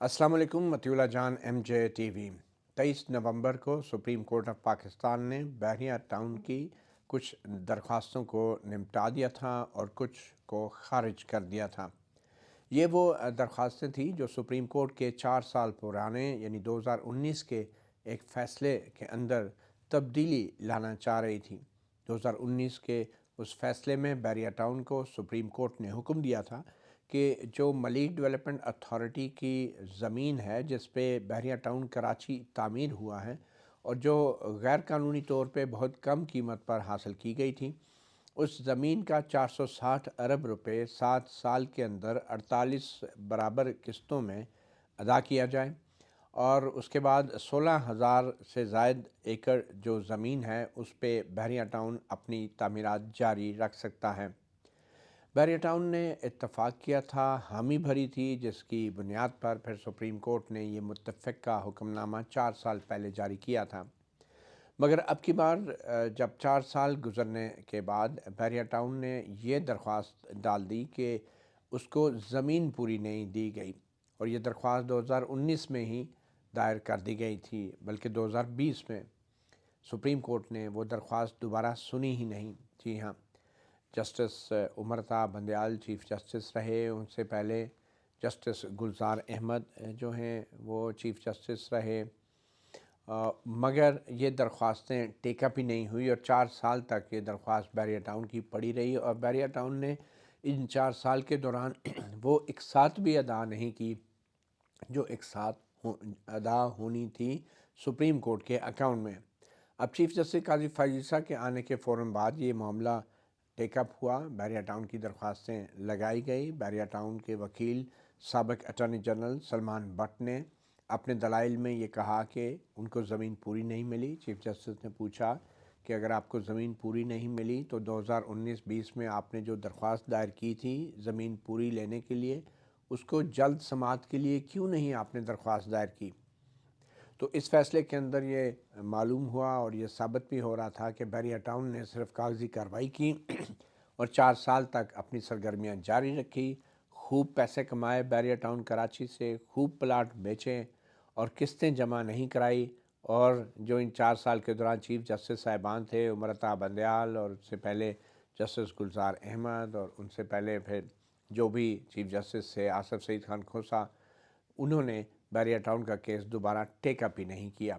السلام علیکم، مطیع اللہ جان، M J T V. 23 نومبر کو سپریم کورٹ آف پاکستان نے بحریہ ٹاؤن کی کچھ درخواستوں کو نمٹا دیا تھا اور کچھ کو خارج کر دیا تھا۔ یہ وہ درخواستیں تھیں جو سپریم کورٹ کے 4 سال پرانے یعنی 2019 کے ایک فیصلے کے اندر تبدیلی لانا چاہ رہی تھی۔ 2019 کے اس فیصلے میں بحریہ ٹاؤن کو سپریم کورٹ نے حکم دیا تھا کہ جو ملیک ڈیولپمنٹ اتھارٹی کی زمین ہے جس پہ بحریہ ٹاؤن کراچی تعمیر ہوا ہے اور جو غیر قانونی طور پہ بہت کم قیمت پر حاصل کی گئی تھی، اس زمین کا 460 ارب روپے 7 سال کے اندر 48 برابر قسطوں میں ادا کیا جائے، اور اس کے بعد 16,000 سے زائد ایکڑ جو زمین ہے اس پہ بحریہ ٹاؤن اپنی تعمیرات جاری رکھ سکتا ہے۔ بحریہ ٹاؤن نے اتفاق کیا تھا، حامی بھری تھی، جس کی بنیاد پر پھر سپریم کورٹ نے یہ متفقہ حکم نامہ 4 سال پہلے جاری کیا تھا۔ مگر اب کی بار جب 4 سال گزرنے کے بعد بحریہ ٹاؤن نے یہ درخواست ڈال دی کہ اس کو زمین پوری نہیں دی گئی، اور یہ درخواست 2019 میں ہی دائر کر دی گئی تھی، بلکہ 2020 میں سپریم کورٹ نے وہ درخواست دوبارہ سنی ہی نہیں۔ جی ہاں، justice Amrita Bandial chief justice رہے، ان سے پہلے جسٹس گلزار احمد جو ہیں وہ چیف جسٹس رہے، مگر یہ درخواستیں ٹیک اپ ہی نہیں ہوئی، اور 4 سال تک یہ درخواست بحریہ ٹاؤن کی پڑی رہی، اور بحریہ ٹاؤن نے ان 4 سال کے دوران وہ اقساط بھی ادا نہیں کی جو اقساط ادا ہونی تھی سپریم کورٹ کے اکاؤنٹ میں۔ اب چیف جسٹس قاضی فائز عیسیٰ کے آنے کے فوراً بعد یہ معاملہ ٹیک اپ ہوا، بحریہ ٹاؤن کی درخواستیں لگائی گئی۔ بحریہ ٹاؤن کے وکیل سابق اٹارنی جنرل سلمان بٹ نے اپنے دلائل میں یہ کہا کہ ان کو زمین پوری نہیں ملی۔ چیف جسٹس نے پوچھا کہ اگر آپ کو زمین پوری نہیں ملی تو 2019-20 میں آپ نے جو درخواست دائر کی تھی زمین پوری لینے کے لیے، اس کو جلد سماعت کے لیے کیوں نہیں آپ نے درخواست دائر کی؟ تو اس فیصلے کے اندر یہ معلوم ہوا اور یہ ثابت بھی ہو رہا تھا کہ بحریہ ٹاؤن نے صرف کاغذی کارروائی کی اور 4 سال تک اپنی سرگرمیاں جاری رکھی، خوب پیسے کمائے بحریہ ٹاؤن کراچی سے، خوب پلاٹ بیچے اور قسطیں جمع نہیں کرائی، اور جو ان 4 سال کے دوران چیف جسٹس صاحبان تھے، امرتا بندیال، اور اس سے پہلے جسٹس گلزار احمد، اور ان سے پہلے پھر جو بھی چیف جسٹس تھے آصف سعید خان کھوسہ، انہوں نے بحریہ ٹاؤن کا کیس دوبارہ ٹیک اپ ہی نہیں کیا۔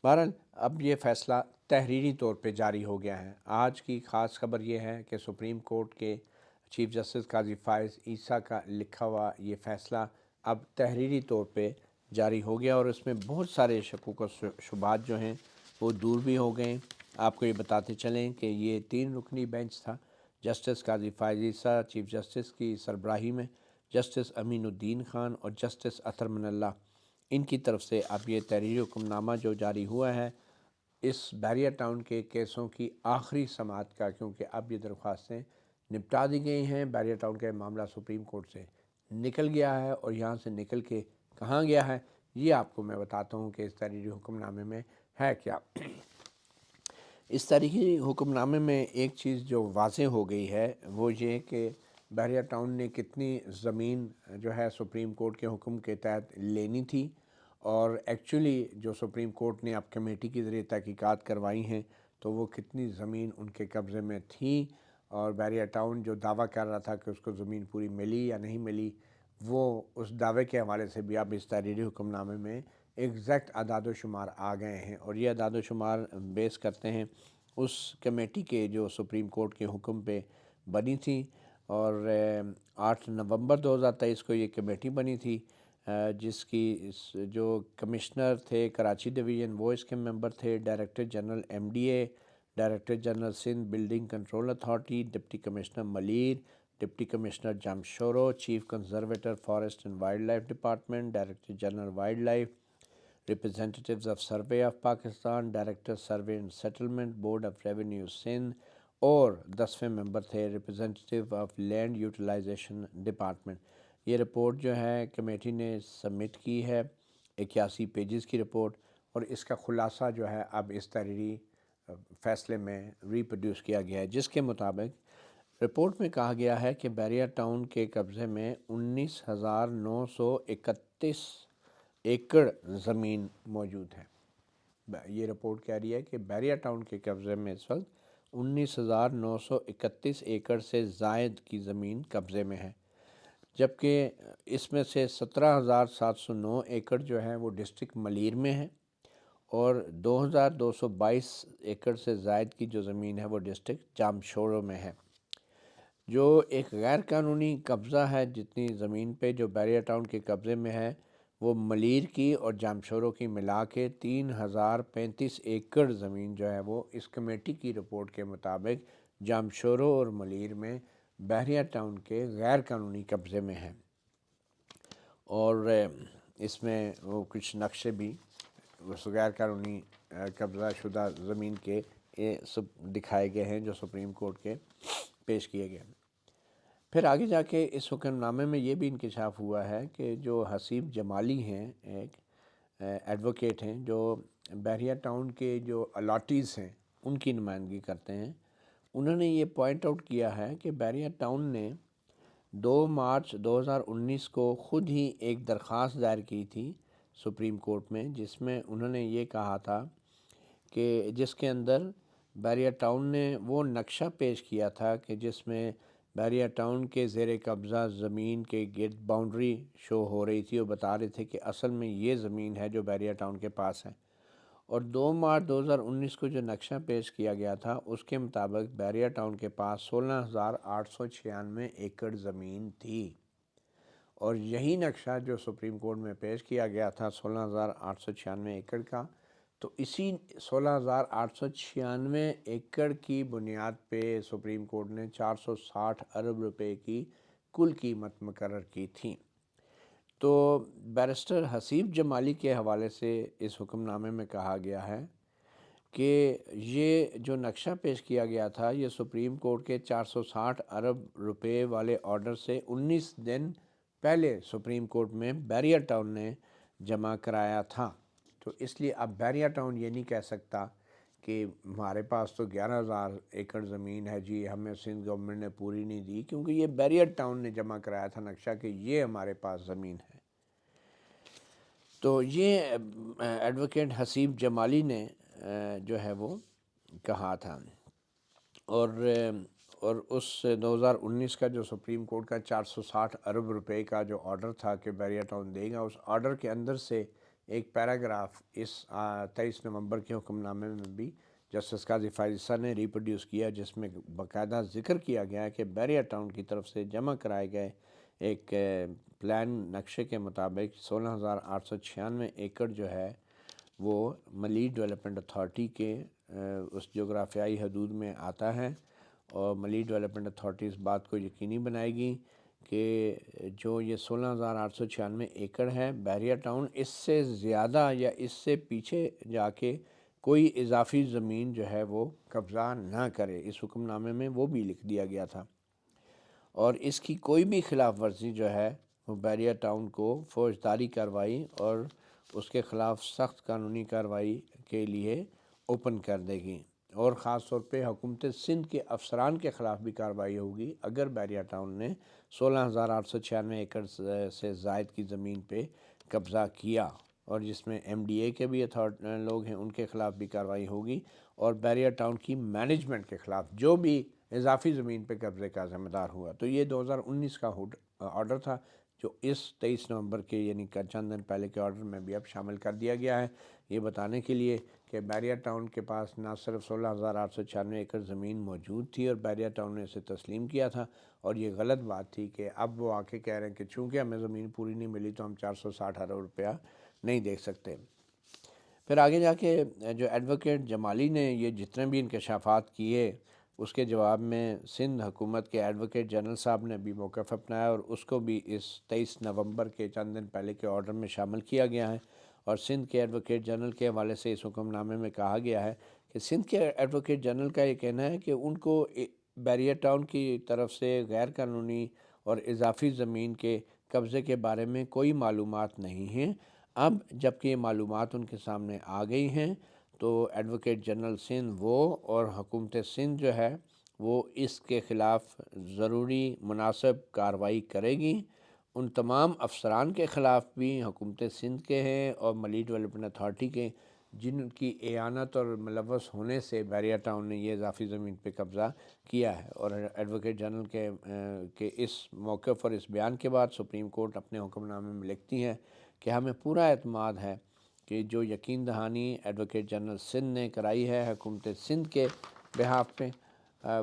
بہرحال اب یہ فیصلہ تحریری طور پہ جاری ہو گیا ہے۔ آج کی خاص خبر یہ ہے کہ سپریم کورٹ کے چیف جسٹس قاضی فائز عیسیٰ کا لکھا ہوا یہ فیصلہ اب تحریری طور پہ جاری ہو گیا، اور اس میں بہت سارے شکوک و شبہات جو ہیں وہ دور بھی ہو گئے۔ آپ کو یہ بتاتے چلیں کہ یہ 3 رکنی بینچ تھا، جسٹس قاضی فائز عیسیٰ چیف جسٹس کی سربراہی میں، جسٹس امین الدین خان اور جسٹس اطہر من اللہ، ان کی طرف سے اب یہ تحریری حکم نامہ جو جاری ہوا ہے اس بحریہ ٹاؤن کے کیسوں کی آخری سماعت کا، کیونکہ اب یہ درخواستیں نپٹا دی گئی ہیں، بحریہ ٹاؤن کا معاملہ سپریم کورٹ سے نکل گیا ہے، اور یہاں سے نکل کے کہاں گیا ہے یہ آپ کو میں بتاتا ہوں کہ اس تحریری حکم نامے میں ہے کیا۔ اس تحریری حکم نامے میں ایک چیز جو واضح ہو گئی ہے وہ یہ کہ بحریہ ٹاؤن نے کتنی زمین جو ہے سپریم کورٹ کے حکم کے تحت لینی تھی، اور ایکچولی جو سپریم کورٹ نے اب کمیٹی کے ذریعے تحقیقات کروائی ہیں تو وہ کتنی زمین ان کے قبضے میں تھی، اور بحریہ ٹاؤن جو دعویٰ کر رہا تھا کہ اس کو زمین پوری ملی یا نہیں ملی، وہ اس دعوے کے حوالے سے بھی اب اس تحریری حکم نامے میں ایگزیکٹ اعداد و شمار آ گئے ہیں، اور یہ اعداد و شمار بیس کرتے ہیں اس کمیٹی کے جو سپریم کورٹ کے حکم پہ بنی تھی، اور 8 نومبر 2023 کو یہ کمیٹی بنی تھی، جس کی جو کمشنر تھے کراچی ڈویژن وہ اس کے ممبر تھے، director general M D A, director general Sindh building control authority, deputy commissioner Malir, deputy commissioner Jamshoro, chief conservator forest and wild life department, director general wild life, representatives of survey of Pakistan, director survey and settlement board of revenue Sindh, اور 10ویں member تھے representative of land utilisation department. یہ report جو ہے committee نے submit کی ہے، 81 pages کی رپورٹ، اور اس کا خلاصہ جو ہے اب اس تحریری فیصلے میں ریپروڈیوس کیا گیا ہے، جس کے مطابق رپورٹ میں کہا گیا ہے کہ بحریہ ٹاؤن کے قبضے میں 19,931 ایکڑ زمین موجود ہے۔ یہ رپورٹ کہہ رہی ہے کہ بحریہ ٹاؤن کے قبضے میں اس وقت 19,931 ایکڑ سے زائد کی زمین قبضے میں ہے، جبکہ اس میں سے 17,709 ایکڑ جو ہے وہ ڈسٹرکٹ ملیر میں ہے، اور 2,222 ایکڑ سے زائد کی جو زمین ہے وہ ڈسٹرکٹ جامشورو میں ہے۔ جو ایک غیر قانونی قبضہ ہے جتنی زمین پہ جو بحریہ ٹاؤن کے قبضے میں ہے، وہ ملیر کی اور جامشورو کی ملا کے 3,035 ایکڑ زمین جو ہے وہ اس کمیٹی کی رپورٹ کے مطابق جامشورو اور ملیر میں بحریہ ٹاؤن کے غیر قانونی قبضے میں ہے، اور اس میں وہ کچھ نقشے بھی اس غیر قانونی قبضہ شدہ زمین کے دکھائے گئے ہیں جو سپریم کورٹ کے پیش کیے گئے۔ پھر آگے جا کے اس حکم نامے میں یہ بھی انکشاف ہوا ہے کہ جو حسیب جمالی ہیں، ایک ایڈوکیٹ ہیں جو بحریہ ٹاؤن کے جو الاٹیز ہیں ان کی نمائندگی کرتے ہیں، انہوں نے یہ پوائنٹ آؤٹ کیا ہے کہ بحریہ ٹاؤن نے 2 مارچ 2019 کو خود ہی ایک درخواست دائر کی تھی سپریم کورٹ میں، جس میں انہوں نے یہ کہا تھا کہ جس کے اندر بحریہ ٹاؤن نے وہ نقشہ پیش کیا تھا کہ جس میں بحریہ ٹاؤن کے زیر قبضہ زمین کے گرد باؤنڈری شو ہو رہی تھی، اور بتا رہے تھے کہ اصل میں یہ زمین ہے جو بحریہ ٹاؤن کے پاس ہے، اور 2 مارچ 2019 کو جو نقشہ پیش کیا گیا تھا اس کے مطابق بحریہ ٹاؤن کے پاس 16,896 ایکڑ زمین تھی، اور یہی نقشہ جو سپریم کورٹ میں پیش کیا گیا تھا 16,896 ایکڑ کا، تو اسی 16,896 ایکڑ کی بنیاد پہ سپریم کورٹ نے 460 ارب روپے کی کل قیمت مقرر کی تھی۔ تو بیرسٹر حسیب جمالی کے حوالے سے اس حکم نامے میں کہا گیا ہے کہ یہ جو نقشہ پیش کیا گیا تھا یہ سپریم کورٹ کے 460 ارب روپے والے آرڈر سے 19 دن پہلے سپریم کورٹ میں بحریہ ٹاؤن نے جمع کرایا تھا، تو اس لیے اب بحریہ ٹاؤن یہ نہیں کہہ سکتا کہ ہمارے پاس تو 11,000 ایکڑ زمین ہے جی، ہمیں سندھ گورنمنٹ نے پوری نہیں دی، کیونکہ یہ بحریہ ٹاؤن نے جمع کرایا تھا نقشہ کہ یہ ہمارے پاس زمین ہے۔ تو یہ ایڈوکیٹ حسیب جمالی نے جو ہے وہ کہا تھا، اور اس 2019 کا جو سپریم کورٹ کا 460 ارب روپے کا جو آرڈر تھا کہ بحریہ ٹاؤن دے گا، اس آرڈر کے اندر سے ایک پیراگراف اس 23 نومبر کے حکم نامے میں بھی جسٹس قاضی فائز نے ریپروڈیوس کیا، جس میں باقاعدہ ذکر کیا گیا ہے کہ بحریہ ٹاؤن کی طرف سے جمع کرائے گئے ایک پلان نقشے کے مطابق 16,896 ایکڑ جو ہے وہ ملیر ڈیولپمنٹ اتھارٹی کے اس جغرافیائی حدود میں آتا ہے، اور ملیر ڈیولپمنٹ اتھارٹی اس بات کو یقینی بنائے گی کہ جو یہ 16,896 ایکڑ ہے بحریہ ٹاؤن اس سے زیادہ یا اس سے پیچھے جا کے کوئی اضافی زمین جو ہے وہ قبضہ نہ کرے۔ اس حکم نامے میں وہ بھی لکھ دیا گیا تھا، اور اس کی کوئی بھی خلاف ورزی جو ہے وہ بحریہ ٹاؤن کو فوجداری کارروائی اور اس کے خلاف سخت قانونی کارروائی کے لیے اوپن کر دے گی، اور خاص طور پہ حکومت سندھ کے افسران کے خلاف بھی کارروائی ہوگی اگر بحریہ ٹاؤن نے 16,896 ایکڑ سے زائد کی زمین پہ قبضہ کیا، اور جس میں ایم ڈی اے کے بھی لوگ ہیں ان کے خلاف بھی کارروائی ہوگی، اور بحریہ ٹاؤن کی مینجمنٹ کے خلاف جو بھی اضافی زمین پہ قبضے کا ذمہ دار ہوا۔ تو یہ 2019 کا آرڈر تھا جو اس 23 نومبر کے یعنی چند دن پہلے کے آرڈر میں بھی اب شامل کر دیا گیا ہے، یہ بتانے کے لیے کہ بحریہ ٹاؤن کے پاس نہ صرف 16,896 ایکڑ زمین موجود تھی اور بحریہ ٹاؤن نے اسے تسلیم کیا تھا، اور یہ غلط بات تھی کہ اب وہ آ کے کہہ رہے ہیں کہ چونکہ ہمیں زمین پوری نہیں ملی تو ہم 460 ارب روپیہ نہیں دے سکتے۔ پھر آگے جا کے جو ایڈوکیٹ جمالی نے یہ جتنے بھی انکشافات کیے اس کے جواب میں سندھ حکومت کے ایڈوکیٹ جنرل صاحب نے بھی موقف اپنایا، اور اس کو بھی اس 23 نومبر کے چند دن پہلے کے آرڈر میں شامل کیا گیا ہے، اور سندھ کے ایڈوکیٹ جنرل کے حوالے سے اس حکم نامے میں کہا گیا ہے کہ سندھ کے ایڈوکیٹ جنرل کا یہ کہنا ہے کہ ان کو بحریہ ٹاؤن کی طرف سے غیر قانونی اور اضافی زمین کے قبضے کے بارے میں کوئی معلومات نہیں ہیں۔ اب جب کہ یہ معلومات ان کے سامنے آ گئی ہیں تو ایڈوکیٹ جنرل سندھ وہ اور حکومت سندھ جو ہے وہ اس کے خلاف ضروری مناسب کارروائی کرے گی۔ ان تمام افسران کے خلاف بھی حکومت سندھ کے ہیں اور ملی ڈیولپمنٹ اتھارٹی کے، جن کی اعانت اور ملوث ہونے سے بیریا ٹاؤن نے یہ اضافی زمین پہ قبضہ کیا ہے۔ اور ایڈوکیٹ جنرل کے اس موقف اور اس بیان کے بعد سپریم کورٹ اپنے حکم نامے میں لکھتی ہے کہ ہمیں پورا اعتماد ہے کہ جو یقین دہانی ایڈوکیٹ جنرل سندھ نے کرائی ہے حکومت سندھ کے بہاف پہ،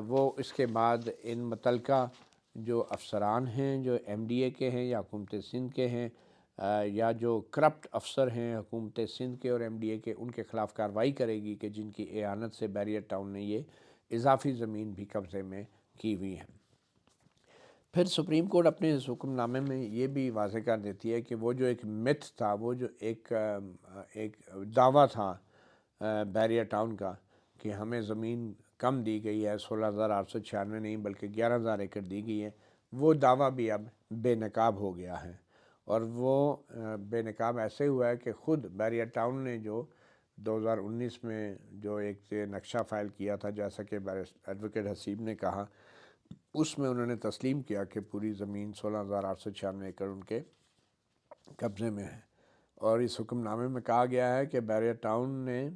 وہ اس کے بعد ان متعلقہ جو افسران ہیں جو ایم ڈی اے کے ہیں یا حکومت سندھ کے ہیں، یا جو کرپٹ افسر ہیں حکومت سندھ کے اور ایم ڈی اے کے، ان کے خلاف کارروائی کرے گی کہ جن کی اعانت سے بیریا ٹاؤن نے یہ اضافی زمین بھی قبضے میں کی ہوئی ہے۔ پھر سپریم کورٹ اپنے اس حکم نامے میں یہ بھی واضح کر دیتی ہے کہ وہ جو ایک متھ تھا، وہ جو ایک دعویٰ تھا بیریا ٹاؤن کا کہ ہمیں زمین کم دی گئی ہے، 16,896 نہیں بلکہ 11,000 ایکڑ دی گئی ہے، وہ دعویٰ بھی اب بے نقاب ہو گیا ہے۔ اور وہ بے نقاب ایسے ہوا ہے کہ خود بیریا ٹاؤن نے جو 2019 میں جو ایک نقشہ فائل کیا تھا، جیسا کہ ایڈوکیٹ حسیب نے کہا، اس میں انہوں نے تسلیم کیا کہ پوری زمین 16,896 ایکڑ ان کے قبضے میں ہے۔ اور اس حکم نامے میں کہا گیا ہے کہ بیریا ٹاؤن نے،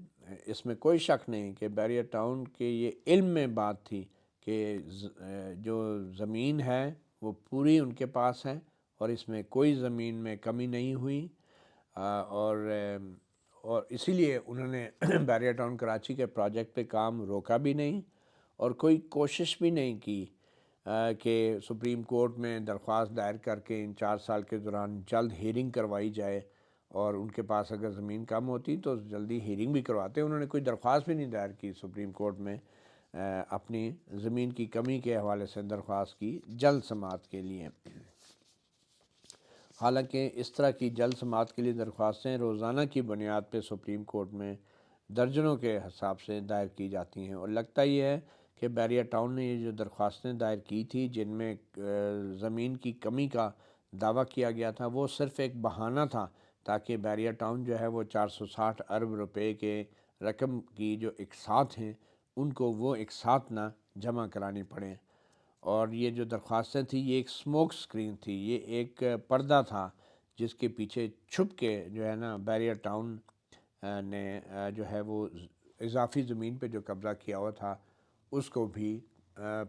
اس میں کوئی شک نہیں کہ بیریا ٹاؤن کے یہ علم میں بات تھی کہ جو زمین ہے وہ پوری ان کے پاس ہے اور اس میں کوئی زمین میں کمی نہیں ہوئی، اور اسی لیے انہوں نے بیریا ٹاؤن کراچی کے پروجیکٹ پہ کام روکا بھی نہیں اور کوئی کوشش بھی نہیں کی کہ سپریم کورٹ میں درخواست دائر کر کے ان 4 سال کے دوران جلد ہیرنگ کروائی جائے، اور ان کے پاس اگر زمین کم ہوتی تو جلدی ہیرنگ بھی کرواتے۔ انہوں نے کوئی درخواست بھی نہیں دائر کی سپریم کورٹ میں اپنی زمین کی کمی کے حوالے سے درخواست کی جلد سماعت کے لیے۔ حالانکہ اس طرح کی جلد سماعت کے لیے درخواستیں روزانہ کی بنیاد پہ سپریم کورٹ میں درجنوں کے حساب سے دائر کی جاتی ہیں، اور لگتا یہ ہے کہ بیریا ٹاؤن نے یہ جو درخواستیں دائر کی تھی جن میں زمین کی کمی کا دعویٰ کیا گیا تھا، وہ صرف ایک بہانہ تھا تاکہ بیریا ٹاؤن جو ہے وہ 460 ارب روپے کے رقم کی جو اقساط ہیں ان کو وہ اقساط نہ جمع کرانی پڑیں۔ اور یہ جو درخواستیں تھیں یہ ایک سموک سکرین تھی، یہ ایک پردہ تھا جس کے پیچھے چھپ کے جو ہے نا بیریا ٹاؤن نے جو ہے وہ اضافی زمین پہ جو قبضہ کیا ہوا تھا اس کو بھی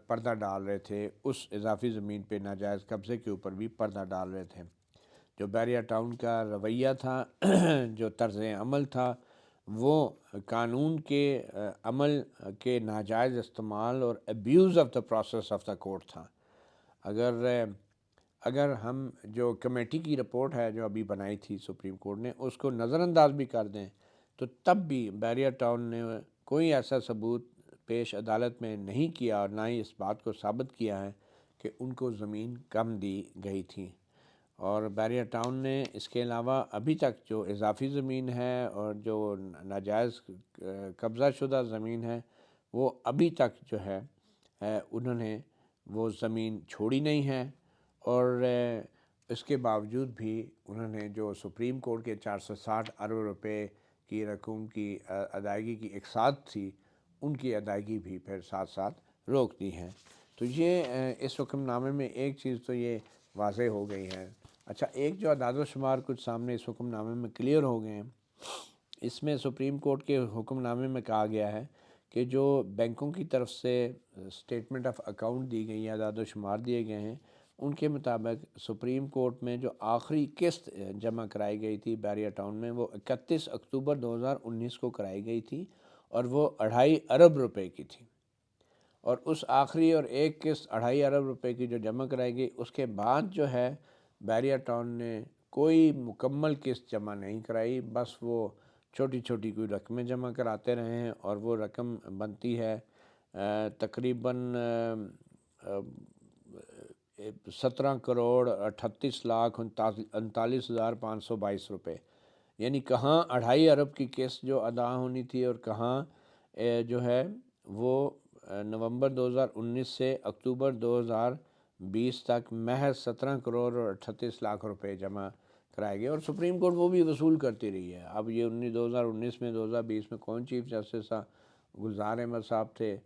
پردہ ڈال رہے تھے، اس اضافی زمین پہ ناجائز قبضے کے اوپر بھی پردہ ڈال رہے تھے۔ جو بیریا ٹاؤن کا رویہ تھا، جو طرز عمل تھا، وہ قانون کے عمل کے ناجائز استعمال اور abuse of the process of the court تھا۔ اگر ہم جو کمیٹی کی رپورٹ ہے جو ابھی بنائی تھی سپریم کورٹ نے، اس کو نظر انداز بھی کر دیں تو تب بھی بیریا ٹاؤن نے کوئی ایسا ثبوت پیش عدالت میں نہیں کیا اور نہ ہی اس بات کو ثابت کیا ہے کہ ان کو زمین کم دی گئی تھی۔ اور بیریا ٹاؤن نے اس کے علاوہ ابھی تک جو اضافی زمین ہے اور جو ناجائز قبضہ شدہ زمین ہے وہ ابھی تک جو ہے انہوں نے وہ زمین چھوڑی نہیں ہے، اور اس کے باوجود بھی انہوں نے جو سپریم کورٹ کے 460 ارب روپے کی رقم کی ادائیگی کی اقساط تھی ان کی ادائیگی بھی پھر ساتھ ساتھ روک دی ہے۔ تو یہ اس حکم نامے میں ایک چیز تو یہ واضح ہو گئی ہے۔ اچھا، ایک جو اعداد و شمار کچھ سامنے اس حکم نامے میں کلیئر ہو گئے ہیں، اس میں سپریم کورٹ کے حکم نامے میں کہا گیا ہے کہ جو بینکوں کی طرف سے اسٹیٹمنٹ آف اکاؤنٹ دی گئی ہیں، اعداد و شمار دیے گئے ہیں، ان کے مطابق سپریم کورٹ میں جو آخری قسط جمع کرائی گئی تھی بیریا ٹاؤن میں وہ 31 اکتوبر 2019 کو کرائی گئی تھی اور وہ 2.5 ارب روپے کی تھی۔ اور اس آخری اور ایک قسط 2.5 ارب روپے کی جو جمع کرائی گئی، اس کے بعد جو ہے بیریا ٹاؤن نے کوئی مکمل قسط جمع نہیں کرائی، بس وہ چھوٹی چھوٹی کوئی رقمیں جمع کراتے رہے ہیں، اور وہ رقم بنتی ہے تقریباً 17 کروڑ 38 لاکھ 39,522 روپے، یعنی کہاں 2.5 ارب کی قسط جو ادا ہونی تھی اور کہاں جو ہے وہ نومبر 2019 سے اکتوبر 2020 تک محض 17 کروڑ اور 38 لاکھ روپے جمع کرائے گئے، اور سپریم کورٹ وہ بھی وصول کرتی رہی ہے۔ اب یہ 2019 میں 2020 میں کون چیف جسٹس تھا؟ گلزار احمد صاحب تھے،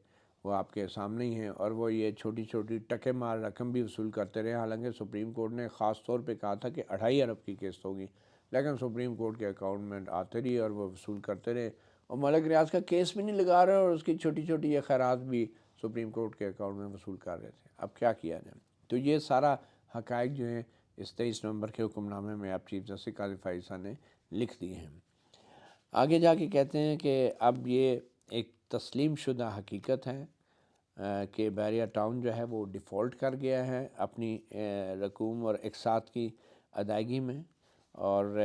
وہ آپ کے سامنے ہی ہیں، اور وہ یہ چھوٹی چھوٹی ٹکے مار رقم بھی وصول کرتے رہے، حالانکہ سپریم کورٹ نے خاص طور پہ کہا تھا کہ 2.5 ارب کی قسط ہوگی، لیکن سپریم کورٹ کے اکاؤنٹ میں آتے رہی اور وہ وصول کرتے رہے، اور ملک ریاض کا کیس بھی نہیں لگا رہے اور اس کی چھوٹی چھوٹی یہ خیرات بھی سپریم کورٹ کے اکاؤنٹ میں وصول کر رہے تھے۔ اب کیا کیا جائے؟ تو یہ سارا حقائق جو ہیں اس 23 نومبر کے حکم نامے میں اب چیف جسٹس قاضی فائز صاحب نے لکھ دیے ہیں۔ آگے جا کے کہتے ہیں کہ اب یہ ایک تسلیم شدہ حقیقت ہے کہ بحریہ ٹاؤن جو ہے وہ ڈیفالٹ کر گیا ہے اپنی رقوم اور اقساط کی ادائیگی میں، اور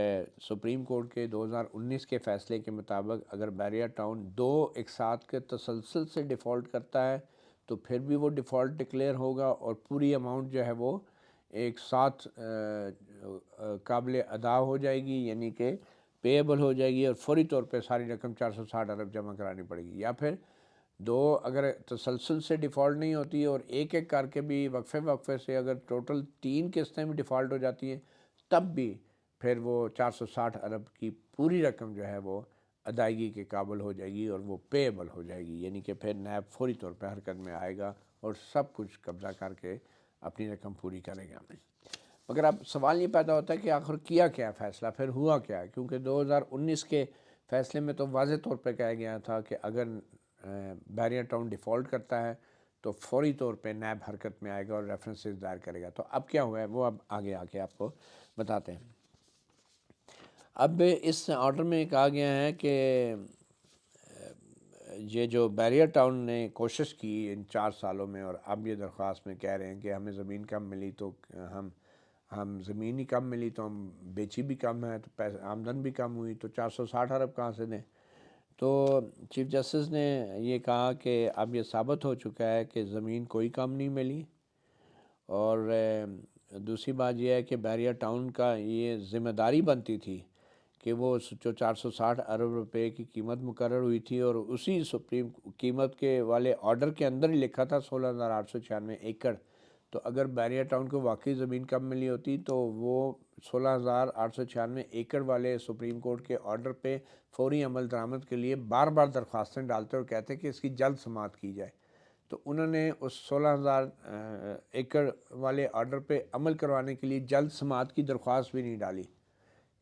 سپریم کورٹ کے 2019 کے فیصلے کے مطابق اگر بحریہ ٹاؤن 2 اقساط کے تسلسل سے ڈیفالٹ کرتا ہے تو پھر بھی وہ ڈیفالٹ ڈکلیئر ہوگا، اور پوری اماؤنٹ جو ہے وہ ایک ساتھ قابل ادا ہو جائے گی، یعنی کہ پیبل ہو جائے گی، اور فوری طور پہ ساری رقم 460 ارب جمع کرانی پڑے گی۔ یا پھر 2 اگر تسلسل سے ڈیفالٹ نہیں ہوتی اور ایک ایک کر کے بھی وقفے سے اگر ٹوٹل 3 قسطیں بھی ڈیفالٹ ہو جاتی ہیں تب بھی پھر وہ 460 ارب کی پوری رقم جو ہے وہ ادائیگی کے قابل ہو جائے گی اور وہ پیبل ہو جائے گی، یعنی کہ پھر نیب فوری طور پہ حرکت میں آئے گا اور سب کچھ قبضہ کر کے اپنی رقم پوری کرے گا۔ مگر اب سوال یہ پیدا ہوتا ہے کہ آخر کیا کیا فیصلہ، پھر ہوا کیا؟ کیونکہ 2019 کے فیصلے میں تو واضح طور پہ کہا گیا تھا کہ اگر بحریہ ٹاؤن ڈیفالٹ کرتا ہے تو فوری طور پہ نیب حرکت میں آئے گا اور ریفرنسز دائر کرے گا۔ تو اب کیا ہوا ہے وہ اب آگے آ کے آپ کو بتاتے ہیں۔ اب اس آرڈر میں کہا گیا ہے کہ یہ جو بحریہ ٹاؤن نے کوشش کی ان 4 سالوں میں، اور اب یہ درخواست میں کہہ رہے ہیں کہ ہمیں زمین کم ملی تو ہم زمین ہی کم ملی تو ہم بیچی بھی کم ہے تو آمدن بھی کم ہوئی، تو 460 ارب کہاں سے دیں؟ تو چیف جسٹس نے یہ کہا کہ اب یہ ثابت ہو چکا ہے کہ زمین کوئی کم نہیں ملی، اور دوسری بات یہ ہے کہ بحریہ ٹاؤن کا یہ ذمہ داری بنتی تھی کہ وہ جو 460 ارب روپے کی قیمت مقرر ہوئی تھی اور اسی سپریم قیمت کے والے آرڈر کے اندر ہی لکھا تھا 16,896 ایکڑ، تو اگر بحریہ ٹاؤن کو واقعی زمین کم ملی ہوتی تو وہ 16,896 ایکڑ والے سپریم کورٹ کے آرڈر پہ فوری عمل درآمد کے لیے بار بار درخواستیں ڈالتے اور کہتے کہ اس کی جلد سماعت کی جائے، تو انہوں نے اس 16,000 ایکڑ والے آرڈر پہ عمل کروانے کے لیے جلد سماعت کی درخواست بھی نہیں ڈالی۔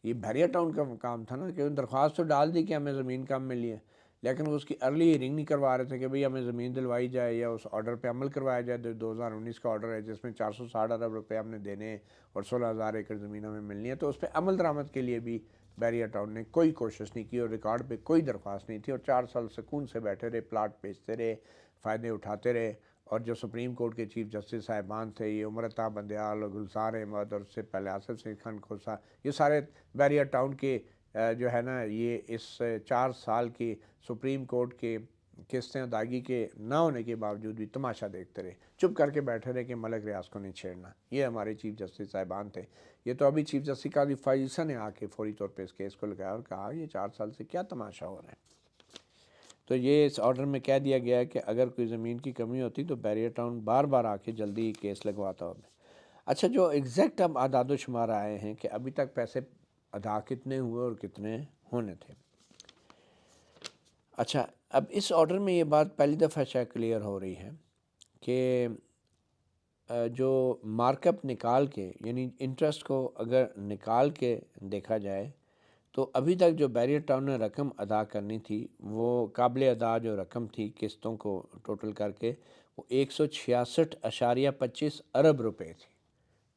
یہ بحریہ ٹاؤن کا کام تھا نا کہ انہوں نے درخواست تو ڈال دی کہ ہمیں زمین کم ملی ہے، لیکن وہ اس کی ارلی ہیرنگ نہیں کروا رہے تھے کہ بھئی ہمیں زمین دلوائی جائے یا اس آرڈر پہ عمل کروایا جائے۔ 2019 کا آرڈر ہے جس میں 460 ارب روپے ہم نے دینے ہیں اور 16,000 ایکڑ زمین ہمیں ملنی ہے، تو اس پہ عمل درآمد کے لیے بھی بحریہ ٹاؤن نے کوئی کوشش نہیں کی اور ریکارڈ پہ کوئی درخواست نہیں تھی، اور 4 سال سکون سے بیٹھے رہے، پلاٹ بیچتے رہے، فائدے اٹھاتے رہے، اور جو سپریم کورٹ کے چیف جسٹس صاحبان تھے، یہ عمر عطا بندیال اور گلزار احمد، اور اس سے پہلے آصف سنگھ خان کھوسا، یہ سارے بحریہ ٹاؤن کے جو ہے نا یہ اس 4 سال کی سپریم کورٹ کے قسطیں ادائیگی کے نہ ہونے کے باوجود بھی تماشا دیکھتے رہے، چپ کر کے بیٹھے رہے کہ ملک ریاض کو نہیں چھیڑنا۔ یہ ہمارے چیف جسٹس صاحبان تھے۔ یہ تو ابھی چیف جسٹس قاضی فائز صاحب نے آ کے فوری طور پہ اس کیس کو لگایا اور کہا یہ 4 سال سے کیا تماشا ہو رہا ہے۔ تو یہ اس آرڈر میں کہہ دیا گیا ہے کہ اگر کوئی زمین کی کمی ہوتی تو بحریہ ٹاؤن بار بار آ کے جلدی کیس لگواتا ہوگا۔ اچھا، جو ایگزیکٹ اب اعداد و شمار آئے ہیں کہ ابھی تک پیسے ادا کتنے ہوئے اور کتنے ہونے تھے۔ اچھا، اب اس آرڈر میں یہ بات پہلی دفعہ شاید کلیئر ہو رہی ہے کہ جو مارک اپ نکال کے، یعنی انٹرسٹ کو اگر نکال کے دیکھا جائے تو ابھی تک جو بحریہ ٹاؤن نے رقم ادا کرنی تھی وہ قابل ادا جو رقم تھی قسطوں کو ٹوٹل کر کے وہ 166.25 ارب روپے تھی۔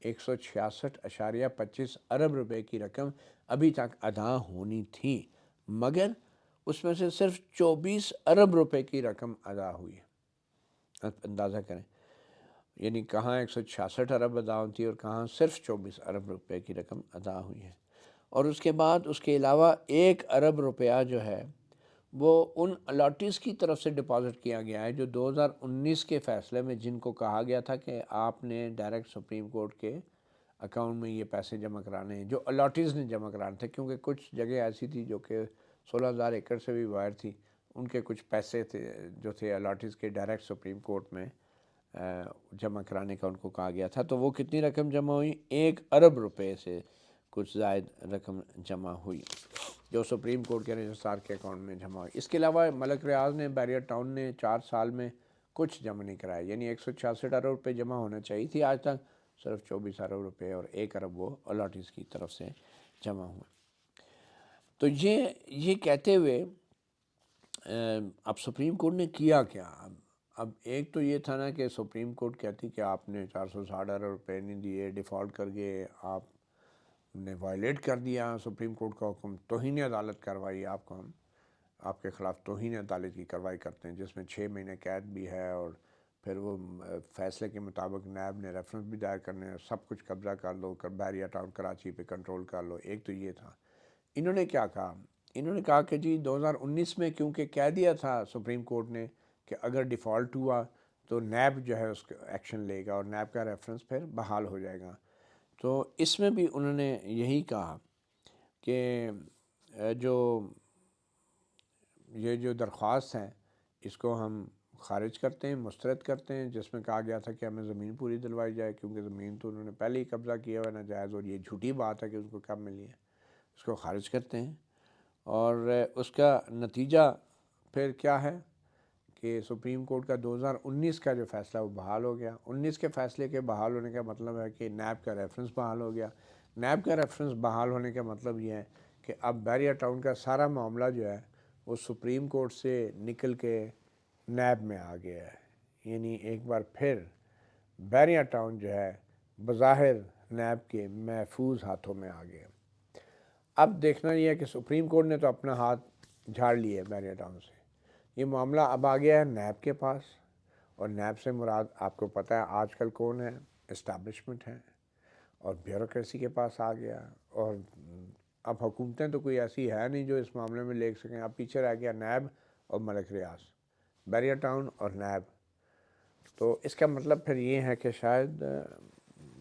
166.25 ارب روپے کی رقم ابھی تک ادا ہونی تھی، مگر اس میں سے صرف 24 ارب روپے کی رقم ادا ہوئی ہے۔ اندازہ کریں، یعنی کہاں 166 ارب ادا ہوتی ہے اور کہاں صرف 24 ارب روپے کی رقم ادا ہوئی ہے، اور اس کے بعد اس کے علاوہ 1 ارب روپیہ جو ہے وہ ان الاٹیز کی طرف سے ڈپازٹ کیا گیا ہے جو 2019 کے فیصلے میں جن کو کہا گیا تھا کہ آپ نے ڈائریکٹ سپریم کورٹ کے اکاؤنٹ میں یہ پیسے جمع کرانے ہیں، جو الاٹیز نے جمع کرانے تھے، کیونکہ کچھ جگہ ایسی تھی جو کہ 16,000 ایکڑ سے بھی باہر تھی، ان کے کچھ پیسے تھے جو تھے الاٹیز کے ڈائریکٹ سپریم کورٹ میں جمع کرانے کا ان کو کہا گیا تھا۔ تو وہ کتنی رقم جمع ہوئی؟ 1 ارب روپے سے کچھ زائد رقم جمع ہوئی جو سپریم کورٹ کے رجسٹرار کے اکاؤنٹ میں جمع ہوئی۔ اس کے علاوہ ملک ریاض نے، بحریہ ٹاؤن نے 4 سال میں کچھ جمع نہیں کرایا، یعنی 166 ارب روپے جمع ہونا چاہیے تھی، آج تک صرف 24 ارب روپے اور 1 ارب وہ الاٹیز کی طرف سے جمع ہوئے۔ تو یہ کہتے ہوئے اب سپریم کورٹ نے کیا کیا؟ اب ایک تو یہ تھا نا کہ سپریم کورٹ کہتی کہ آپ نے 460 ارب روپے نہیں دیے، ڈیفالٹ کر گئے، آپ نے وائلیٹ کر دیا سپریم کورٹ کا حکم، توہین عدالت کروائی آپ کو، ہم آپ کے خلاف توہین عدالت کی کارروائی کرتے ہیں جس میں 6 مہینے قید بھی ہے، اور پھر وہ فیصلے کے مطابق نیب نے ریفرنس بھی دائر کرنے ہیں، سب کچھ قبضہ کر لو، بحریہ ٹاؤن کراچی پہ کنٹرول کر لو۔ ایک تو یہ تھا۔ انہوں نے کیا کہا؟ انہوں نے کہا کہ جی 2019 میں کیونکہ کہہ دیا تھا سپریم کورٹ نے کہ اگر ڈیفالٹ ہوا تو نیب جو ہے اس کا ایکشن لے گا اور نیب کا ریفرنس پھر بحال ہو جائے گا۔ تو اس میں بھی انہوں نے یہی کہا کہ یہ جو درخواست ہے اس کو ہم خارج کرتے ہیں، مسترد کرتے ہیں، جس میں کہا گیا تھا کہ ہمیں زمین پوری دلوائی جائے، کیونکہ زمین تو انہوں نے پہلے ہی قبضہ کیا ہوا ناجائز، اور یہ جھوٹی بات ہے کہ اس کو کب ملی ہے، اس کو خارج کرتے ہیں۔ اور اس کا نتیجہ پھر کیا ہے کہ سپریم کورٹ کا 2019 کا جو فیصلہ وہ بحال ہو گیا۔ 19 کے فیصلے کے بحال ہونے کا مطلب ہے کہ نیب کا ریفرنس بحال ہو گیا۔ نیب کا ریفرنس بحال ہونے کا مطلب یہ ہے کہ اب بحریہ ٹاؤن کا سارا معاملہ جو ہے وہ سپریم کورٹ سے نکل کے نیب میں آ گیا ہے، یعنی ایک بار پھر بحریہ ٹاؤن جو ہے بظاہر نیب کے محفوظ ہاتھوں میں آ گیا۔ اب دیکھنا یہ ہے کہ سپریم کورٹ نے تو اپنا ہاتھ جھاڑ لیا ہے بحریہ ٹاؤن سے، یہ معاملہ اب آ گیا ہے نیب کے پاس، اور نیب سے مراد آپ کو پتہ ہے آج کل کون ہے؟ اسٹیبلشمنٹ ہے، اور بیوروکریسی کے پاس آ گیا، اور اب حکومتیں تو کوئی ایسی ہے نہیں جو اس معاملے میں لے سکیں۔ اب پیچھے رہ گیا نیب اور ملک ریاض، بحریہ ٹاؤن اور نیب۔ تو اس کا مطلب پھر یہ ہے کہ شاید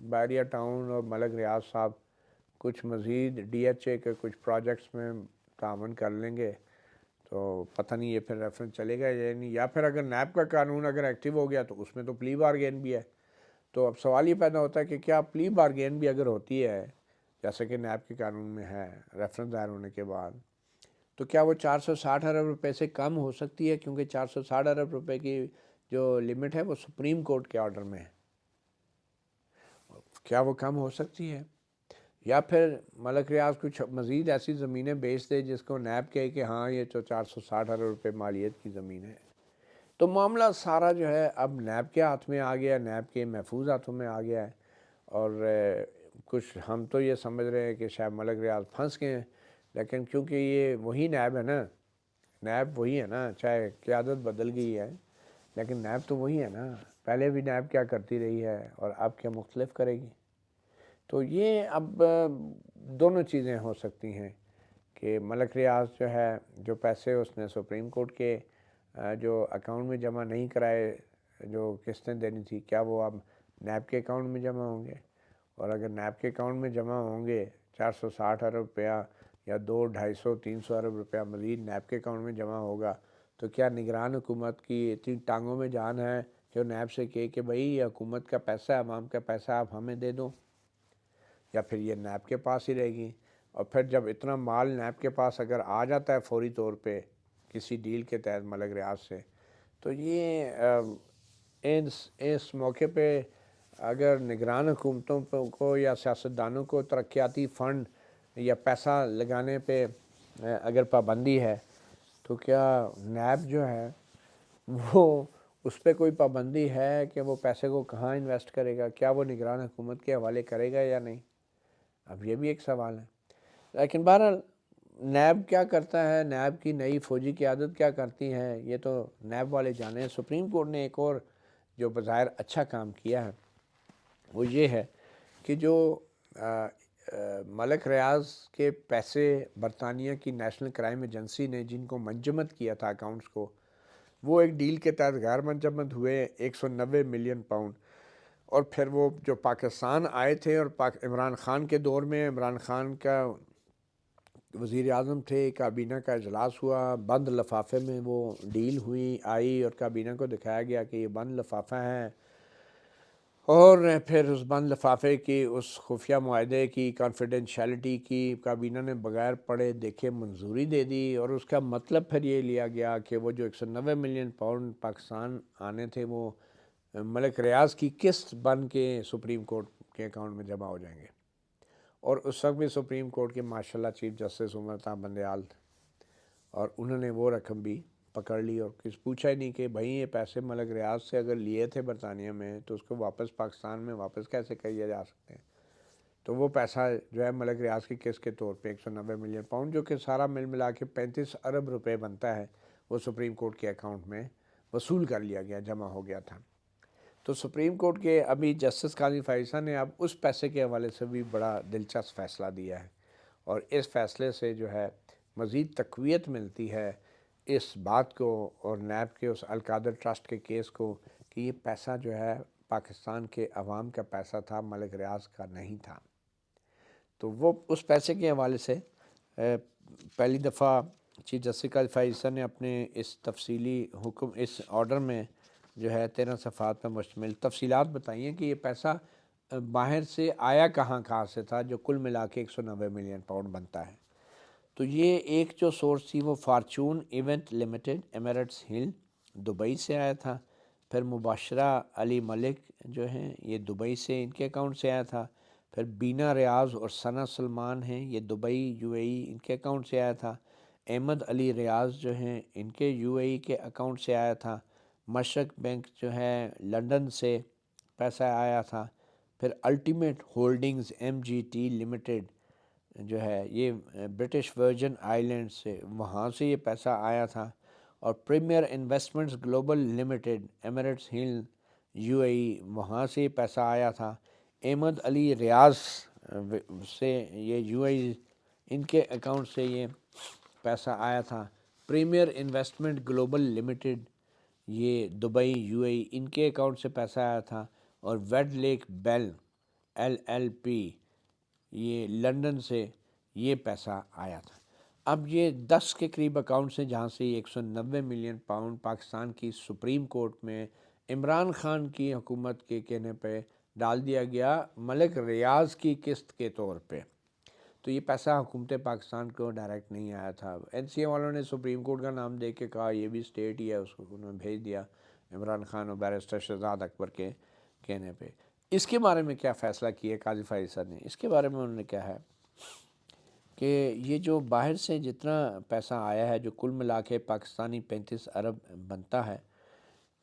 بحریہ ٹاؤن اور ملک ریاض صاحب کچھ مزید ڈی ایچ اے کے کچھ پروجیکٹس میں تعاون کر لیں گے، تو پتہ نہیں یہ پھر ریفرنس چلے گا یا نہیں، یا پھر اگر نیب کا قانون اگر ایکٹیو ہو گیا تو اس میں تو پلی بارگین بھی ہے۔ تو اب سوال یہ پیدا ہوتا ہے کہ کیا پلی بارگین بھی اگر ہوتی ہے جیسے کہ نیب کے قانون میں ہے ریفرنس دائر ہونے کے بعد، تو کیا وہ 460 ارب روپے سے کم ہو سکتی ہے؟ کیونکہ 460 ارب روپے کی جو لمٹ ہے وہ سپریم کورٹ کے آرڈر میں ہے، کیا وہ کم ہو سکتی ہے؟ یا پھر ملک ریاض کچھ مزید ایسی زمینیں بیچ دے جس کو نیب کہے کہ ہاں یہ تو 460 ارب روپے مالیت کی زمین ہے۔ تو معاملہ سارا جو ہے اب نیب کے ہاتھ میں آ گیا، نیب کے محفوظ ہاتھوں میں آ گیا ہے، اور کچھ ہم تو یہ سمجھ رہے ہیں کہ شاید ملک ریاض پھنس گئے ہیں، لیکن کیونکہ یہ وہی نیب ہے نا، نیب وہی ہے نا، چاہے قیادت بدل گئی ہے لیکن نیب تو وہی ہے نا، پہلے بھی نیب کیا کرتی رہی ہے اور اب کیا مختلف کرے گی۔ تو یہ اب دونوں چیزیں ہو سکتی ہیں کہ ملک ریاض جو ہے جو پیسے اس نے سپریم کورٹ کے جو اکاؤنٹ میں جمع نہیں کرائے، جو قسطیں دینی تھی، کیا وہ اب نیب کے اکاؤنٹ میں جمع ہوں گے؟ اور اگر نیب کے اکاؤنٹ میں جمع ہوں گے 460 ارب روپیہ یا 200-250-300 ارب روپیہ مزید نیب کے اکاؤنٹ میں جمع ہوگا، تو کیا نگران حکومت کی اتنی ٹانگوں میں جان ہے کہ وہ نیب سے کہے کہ بھائی یہ حکومت کا پیسہ ہے، عوام کا پیسہ آپ ہمیں دے دو، یا پھر یہ نیب کے پاس ہی رہے گی؟ اور پھر جب اتنا مال نیب کے پاس اگر آ جاتا ہے فوری طور پہ کسی ڈیل کے تحت ملک ریاض سے، تو یہ اس موقع پہ اگر نگران حکومتوں کو یا سیاستدانوں کو ترقیاتی فنڈ یا پیسہ لگانے پہ اگر پابندی ہے، تو کیا نیب جو ہے وہ اس پہ کوئی پابندی ہے کہ وہ پیسے کو کہاں انویسٹ کرے گا؟ کیا وہ نگران حکومت کے حوالے کرے گا یا نہیں؟ اب یہ بھی ایک سوال ہے۔ لیکن بہرحال نیب کیا کرتا ہے، نیب کی نئی فوجی قیادت کیا کرتی ہے، یہ تو نیب والے جانے ہیں۔ سپریم کورٹ نے ایک اور جو بظاہر اچھا کام کیا ہے وہ یہ ہے کہ جو ملک ریاض کے پیسے برطانیہ کی نیشنل کرائم ایجنسی نے جن کو منجمد کیا تھا اکاؤنٹس کو، وہ ایک ڈیل کے تحت غیر منجمد ہوئے 190 ملین پاؤنڈ، اور پھر وہ جو پاکستان آئے تھے، اور عمران خان کے دور میں عمران خان کا وزیر اعظم تھے، کابینہ کا اجلاس ہوا، بند لفافے میں وہ ڈیل ہوئی آئی، اور کابینہ کو دکھایا گیا کہ یہ بند لفافہ ہے، اور پھر اس بند لفافے کی، اس خفیہ معاہدے کی کانفیڈینشیلٹی کی کابینہ نے بغیر پڑھے دیکھے منظوری دے دی، اور اس کا مطلب پھر یہ لیا گیا کہ وہ جو 190 ملین پاؤنڈ پاکستان آنے تھے وہ ملک ریاض کی قسط بن کے سپریم کورٹ کے اکاؤنٹ میں جمع ہو جائیں گے۔ اور اس وقت بھی سپریم کورٹ کے ماشاءاللہ چیف جسٹس عمر تا بندیال تھے، اور انہوں نے وہ رقم بھی پکڑ لی اور کچھ پوچھا ہی نہیں کہ بھائی یہ پیسے ملک ریاض سے اگر لیے تھے برطانیہ میں تو اس کو واپس پاکستان میں واپس کیسے کیا جا سکتے ہیں۔ تو وہ پیسہ جو ہے ملک ریاض کی قسط کے طور پہ 190 ملین پاؤنڈ، جو کہ سارا مل ملا کے 35 ارب روپے بنتا ہے، وہ سپریم کورٹ کے اکاؤنٹ میں وصول کر لیا گیا، جمع ہو گیا تھا۔ تو سپریم کورٹ کے ابھی جسٹس قاضی فائزہ نے اب اس پیسے کے حوالے سے بھی بڑا دلچسپ فیصلہ دیا ہے، اور اس فیصلے سے جو ہے مزید تقویت ملتی ہے اس بات کو اور نیب کے اس القادر ٹرسٹ کے کیس کو کہ یہ پیسہ جو ہے پاکستان کے عوام کا پیسہ تھا، ملک ریاض کا نہیں تھا۔ تو وہ اس پیسے کے حوالے سے پہلی دفعہ چیف جسٹس قاضی فائزہ نے اپنے اس تفصیلی حکم، اس آرڈر میں جو ہے 13 صفحات پر مشتمل تفصیلات بتائی ہیں کہ یہ پیسہ باہر سے آیا کہاں سے تھا، جو کل ملا کے 190 ملین پاؤنڈ بنتا ہے۔ تو یہ ایک جو سورس تھی وہ فارچون ایونٹ لمیٹڈ، ایمریٹس ہل، دبئی سے آیا تھا۔ پھر مباشرہ علی ملک جو ہیں یہ دبئی سے، ان کے اکاؤنٹ سے آیا تھا۔ پھر بینا ریاض اور ثنا سلمان ہیں، یہ دبئی UAE ان کے اکاؤنٹ سے آیا تھا۔ احمد علی ریاض جو ہیں ان کے UAE کے اکاؤنٹ سے آیا تھا۔ مشرق بینک جو ہے لنڈن سے پیسہ آیا تھا۔ پھر الٹیمیٹ ہولڈنگز MGT لمیٹڈ جو ہے یہ برٹش ورجن آئی لینڈ سے، وہاں سے یہ پیسہ آیا تھا۔ اور premier investments global limited, Emirates hill UAE، وہاں سے یہ پیسہ آیا تھا۔ احمد علی ریاض سے یہ UAE ان کے اکاؤنٹ سے یہ پیسہ آیا تھا۔ پریمیئر انویسٹمنٹ گلوبل لمیٹڈ یہ دبئی UAE ان کے اکاؤنٹ سے پیسہ آیا تھا۔ اور ویڈ لیک بیل LLP یہ لنڈن سے یہ پیسہ آیا تھا۔ اب یہ 10 کے قریب اکاؤنٹ ہیں جہاں سے یہ 190 ملین پاؤنڈ پاکستان کی سپریم کورٹ میں عمران خان کی حکومت کے کہنے پہ ڈال دیا گیا ملک ریاض کی قسط کے طور پہ۔ تو یہ پیسہ حکومت پاکستان کو ڈائریکٹ نہیں آیا تھا۔ NCA والوں نے سپریم کورٹ کا نام دے کے کہا یہ بھی اسٹیٹ ہی ہے، اس کو انہوں نے بھیج دیا عمران خان اور بیرسٹر شہزاد اکبر کے کہنے پہ۔ اس کے بارے میں کیا فیصلہ کیا قاضی فائزہ نے؟ اس کے بارے میں انہوں نے کیا ہے کہ یہ جو باہر سے جتنا پیسہ آیا ہے جو کل ملا کے پاکستانی 35 ارب بنتا ہے،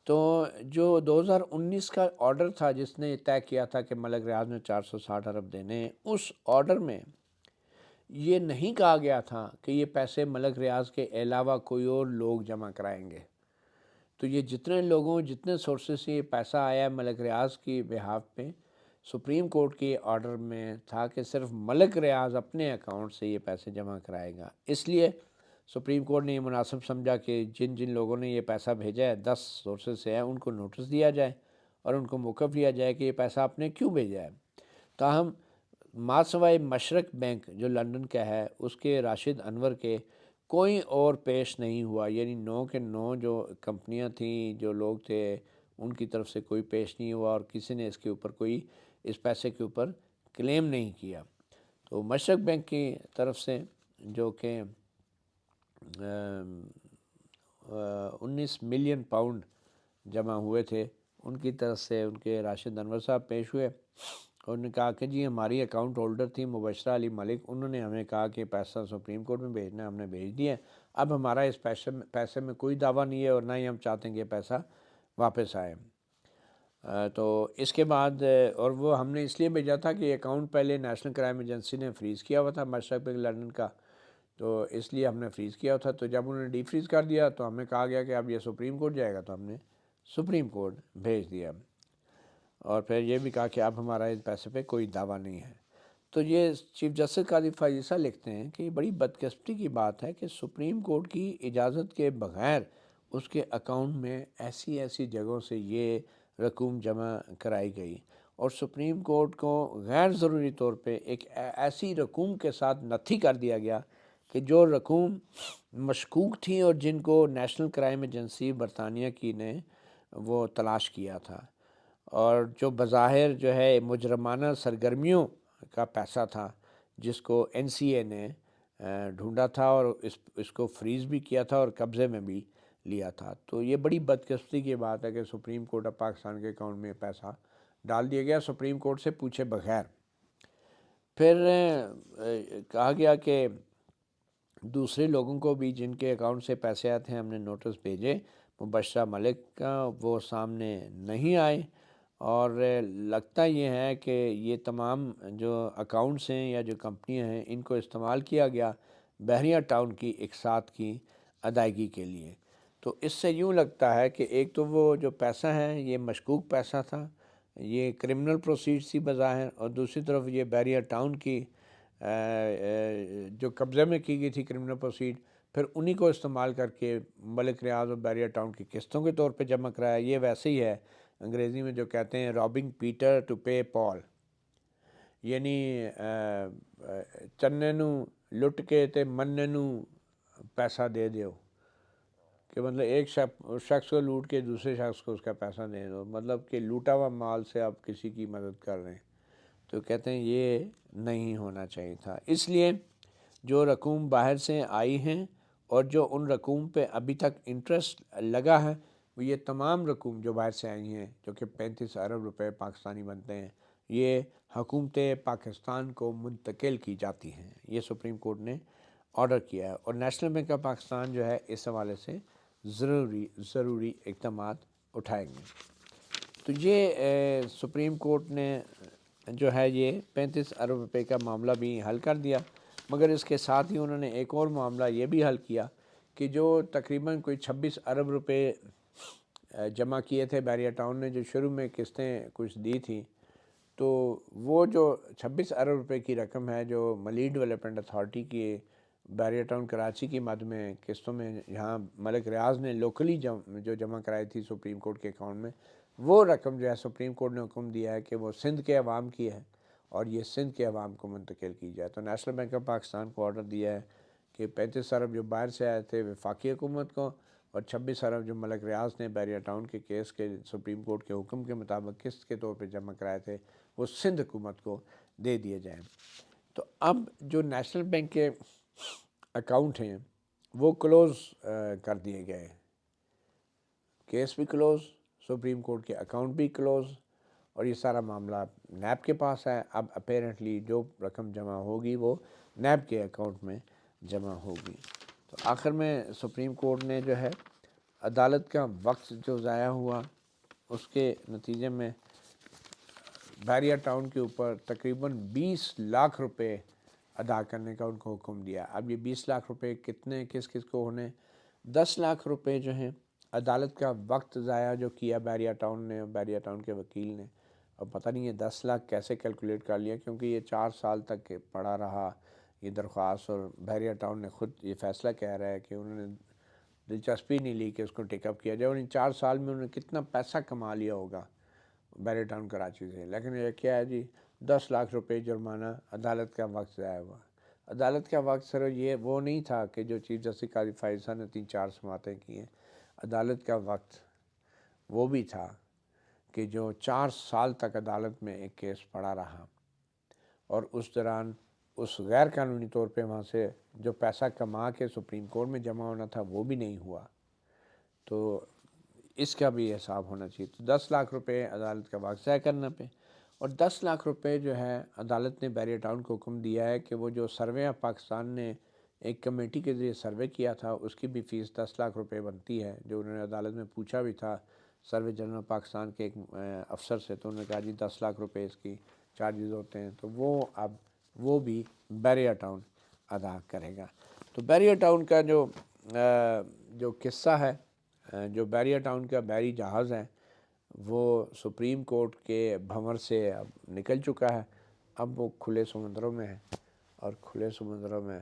تو جو 2019 کا آرڈر تھا جس نے طے کیا تھا کہ ملک ریاض نے 460 ارب دینے ہیں، اس آرڈر میں یہ نہیں کہا گیا تھا کہ یہ پیسے ملک ریاض کے علاوہ کوئی اور لوگ جمع کرائیں گے۔ تو یہ جتنے لوگوں، جتنے سورسز سے یہ پیسہ آیا ہے ملک ریاض کی بہاف پہ، سپریم کورٹ کے آرڈر میں تھا کہ صرف ملک ریاض اپنے اکاؤنٹ سے یہ پیسے جمع کرائے گا۔ اس لیے سپریم کورٹ نے یہ مناسب سمجھا کہ جن جن لوگوں نے یہ پیسہ بھیجا ہے 10 سورسز سے ہے، ان کو نوٹس دیا جائے اور ان کو موقف لیا جائے کہ یہ پیسہ آپ نے کیوں بھیجا ہے۔ تاہم ماسوائے مشرق بینک جو لنڈن کا ہے، اس کے راشد انور کے کوئی اور پیش نہیں ہوا، یعنی 9 کے 9 جو کمپنیاں تھیں، جو لوگ تھے، ان کی طرف سے کوئی پیش نہیں ہوا اور کسی نے اس کے اوپر کوئی اس پیسے کے اوپر کلیم نہیں کیا۔ تو مشرق بینک کی طرف سے جو کہ 19 ملین پاؤنڈ جمع ہوئے تھے، ان کی طرف سے ان کے راشد انور صاحب پیش ہوئے اور انہوں نے کہا کہ جی ہماری اکاؤنٹ ہولڈر تھی مبشرہ علی ملک، انہوں نے ہمیں کہا کہ پیسہ سپریم کورٹ میں بھیجنا ہے، ہم نے بھیج دیا ہے۔ اب ہمارا اس پیسے میں کوئی دعویٰ نہیں ہے اور نہ ہی ہم چاہتے ہیں کہ یہ پیسہ واپس آئے۔ تو اس کے بعد اور وہ ہم نے اس لیے بھیجا تھا کہ اکاؤنٹ پہلے نیشنل کرائم ایجنسی نے فریز کیا ہوا تھا مشرق بینک لنڈن کا، تو اس لیے ہم نے فریز کیا تھا۔ تو جب انہوں نے ڈی فریز کر دیا تو ہمیں کہا گیا کہ اب یہ سپریم کورٹ جائے گا، تو ہم نے سپریم کورٹ بھیج دیا اور پھر یہ بھی کہا کہ اب ہمارا اس پیسے پہ کوئی دعویٰ نہیں ہے۔ تو یہ چیف جسٹس قاضی فائزہ لکھتے ہیں کہ یہ بڑی بدقسمتی کی بات ہے کہ سپریم کورٹ کی اجازت کے بغیر اس کے اکاؤنٹ میں ایسی جگہوں سے یہ رقوم جمع کرائی گئی، اور سپریم کورٹ کو غیر ضروری طور پہ ایک ایسی رقوم کے ساتھ نتھی کر دیا گیا کہ جو رقوم مشکوک تھیں اور جن کو نیشنل کرائم ایجنسی برطانیہ کی نے وہ تلاش کیا تھا۔ اور جو بظاہر جو ہے مجرمانہ سرگرمیوں کا پیسہ تھا جس کو NCA نے ڈھونڈا تھا اور اس کو فریز بھی کیا تھا اور قبضے میں بھی لیا تھا. تو یہ بڑی بدقسمتی کی بات ہے کہ سپریم کورٹ آف پاکستان کے اکاؤنٹ میں پیسہ ڈال دیا گیا سپریم کورٹ سے پوچھے بغیر. پھر کہا گیا کہ دوسرے لوگوں کو بھی جن کے اکاؤنٹ سے پیسے آتے ہیں ہم نے نوٹس بھیجے مبشرہ ملک کا، وہ سامنے نہیں آئے. اور لگتا یہ ہے کہ یہ تمام جو اکاؤنٹس ہیں یا جو کمپنیاں ہیں ان کو استعمال کیا گیا بحریہ ٹاؤن کی اقساط کی ادائیگی کے لیے. تو اس سے یوں لگتا ہے کہ ایک تو وہ جو پیسہ ہے یہ مشکوک پیسہ تھا، یہ کرمنل پروسیڈ تھی بظاہر، اور دوسری طرف یہ بحریہ ٹاؤن کی جو قبضے میں کی گئی تھی کرمنل پروسیڈ، پھر انہی کو استعمال کر کے ملک ریاض اور بحریہ ٹاؤن کی قسطوں کے طور پہ جمع کرایا. یہ ویسے ہی ہے انگریزی میں جو کہتے ہیں رابنگ پیٹر ٹو پے پال، یعنی چنے نو لٹ کے تے مننے نو پیسہ دے دیو، کہ مطلب ایک شخص کو لوٹ کے دوسرے شخص کو اس کا پیسہ دے دو، مطلب کہ لوٹا ہوا مال سے آپ کسی کی مدد کر رہے ہیں. تو کہتے ہیں یہ نہیں ہونا چاہیے تھا. اس لیے جو رقوم باہر سے آئی ہیں اور جو ان رقوم پہ ابھی تک انٹرسٹ لگا ہے، وہ یہ تمام رقوم جو باہر سے آئی ہیں جو کہ 35 ارب روپے پاکستانی بنتے ہیں، یہ حکومت پاکستان کو منتقل کی جاتی ہیں. یہ سپریم کورٹ نے آرڈر کیا ہے اور نیشنل بینک آف پاکستان جو ہے اس حوالے سے ضروری اقدامات اٹھائیں گے. تو یہ سپریم کورٹ نے جو ہے یہ 35 ارب روپے کا معاملہ بھی حل کر دیا، مگر اس کے ساتھ ہی انہوں نے ایک اور معاملہ یہ بھی حل کیا کہ جو تقریباً کوئی 26 ارب روپے جمع کیے تھے بحریہ ٹاؤن نے، جو شروع میں قسطیں کچھ دی تھیں، تو وہ جو 26 ارب روپے کی رقم ہے جو ملین ڈیولپمنٹ اتھارٹی کی بحریہ ٹاؤن کراچی کی مد میں قسطوں میں یہاں ملک ریاض نے لوکلی جو جمع کرائی تھی سپریم کورٹ کے اکاؤنٹ میں، وہ رقم جو ہے سپریم کورٹ نے حکم دیا ہے کہ وہ سندھ کے عوام کی ہے اور یہ سندھ کے عوام کو منتقل کی جائے. تو نیشنل بینک آف پاکستان کو آرڈر دیا ہے کہ 35 ارب جو باہر سے آئے تھے وفاقی حکومت کو، اور 26 ارب جو ملک ریاض نے بحریہ ٹاؤن کے کیس کے سپریم کورٹ کے حکم کے مطابق قسط کے طور پہ جمع کرائے تھے، وہ سندھ حکومت کو دے دیے جائیں. تو اب جو نیشنل بینک کے اکاؤنٹ ہیں وہ کلوز کر دیے گئے، کیس بھی کلوز، سپریم کورٹ کے اکاؤنٹ بھی کلوز، اور یہ سارا معاملہ نیب کے پاس ہے. اب اپیرنٹلی جو رقم جمع ہوگی وہ نیب کے اکاؤنٹ میں جمع ہوگی. تو آخر میں سپریم کورٹ نے جو ہے عدالت کا وقت جو ضائع ہوا اس کے نتیجے میں بحریہ ٹاؤن کے اوپر تقریباً 20 لاکھ روپے ادا کرنے کا ان کو حکم دیا. اب یہ 20 لاکھ روپے کتنے کس کو ہونے؟ 10 لاکھ روپے جو ہیں عدالت کا وقت ضائع جو کیا بحریہ ٹاؤن نے، بحریہ ٹاؤن کے وکیل نے. اب پتہ نہیں یہ 10 لاکھ کیسے کیلکولیٹ کر لیا، کیونکہ یہ 4 سال تک پڑا رہا یہ درخواست، اور بحریہ ٹاؤن نے خود یہ فیصلہ کہہ رہا ہے کہ انہوں نے دلچسپی نہیں لی کہ اس کو ٹیک اپ کیا جائے، اور ان 4 سال میں انہوں نے کتنا پیسہ کما لیا ہوگا بحریہ ٹاؤن کراچی سے. لیکن یہ کیا ہے جی، 10 لاکھ روپے جرمانہ، عدالت کا وقت ضائع ہوا. عدالت کا وقت صرف یہ وہ نہیں تھا کہ جو چیف جسٹس قاضی فائز صاحب نے 3-4 سماعتیں کی ہیں، عدالت کا وقت وہ بھی تھا کہ جو 4 سال تک عدالت میں ایک کیس پڑا رہا، اور اس دوران اس غیر قانونی طور پہ وہاں سے جو پیسہ کما کے سپریم کورٹ میں جمع ہونا تھا وہ بھی نہیں ہوا. تو اس کا بھی حساب ہونا چاہیے. تو 10 لاکھ روپے عدالت کا وقت ضائع کرنا پہ، اور 10 لاکھ روپے جو ہے عدالت نے بحریہ ٹاؤن کو حکم دیا ہے کہ وہ جو سروے آف پاکستان نے ایک کمیٹی کے ذریعے سروے کیا تھا اس کی بھی فیس 10 لاکھ روپے بنتی ہے، جو انہوں نے عدالت میں پوچھا بھی تھا سروے جنرل پاکستان کے ایک افسر سے. تو انہوں نے کہا جی 10 لاکھ روپے اس کی چارجز ہوتے ہیں. تو وہ بھی بحریہ ٹاؤن ادا کرے گا. تو بحریہ ٹاؤن کا جو قصہ ہے، جو بحریہ ٹاؤن کا بحری جہاز ہے، وہ سپریم کورٹ کے بھنور سے اب نکل چکا ہے. اب وہ کھلے سمندروں میں ہے، اور کھلے سمندروں میں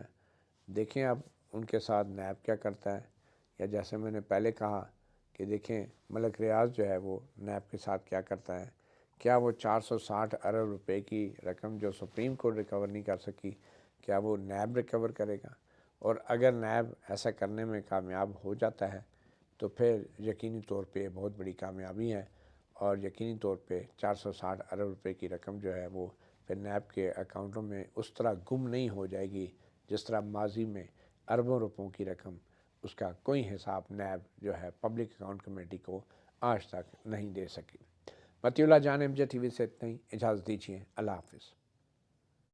دیکھیں اب ان کے ساتھ نیب کیا کرتا ہے. یا جیسے میں نے پہلے کہا کہ دیکھیں ملک ریاض جو ہے وہ نیب کے ساتھ کیا کرتا ہے. کیا وہ 460 ارب روپے کی رقم جو سپریم کورٹ ریکور نہیں کر سکی، کیا وہ نیب ریکور کرے گا؟ اور اگر نیب ایسا کرنے میں کامیاب ہو جاتا ہے تو پھر یقینی طور پہ بہت بڑی کامیابی ہے، اور یقینی طور پہ 460 ارب روپے کی رقم جو ہے وہ پھر نیب کے اکاؤنٹوں میں اس طرح گم نہیں ہو جائے گی جس طرح ماضی میں اربوں روپوں کی رقم اس کا کوئی حساب نیب جو ہے پبلک اکاؤنٹ کمیٹی کو آج تک نہیں دے سکی۔ مطیع اللہ جان MJ TV سے اتنا ہی، اجازت دیجیے، اللہ حافظ۔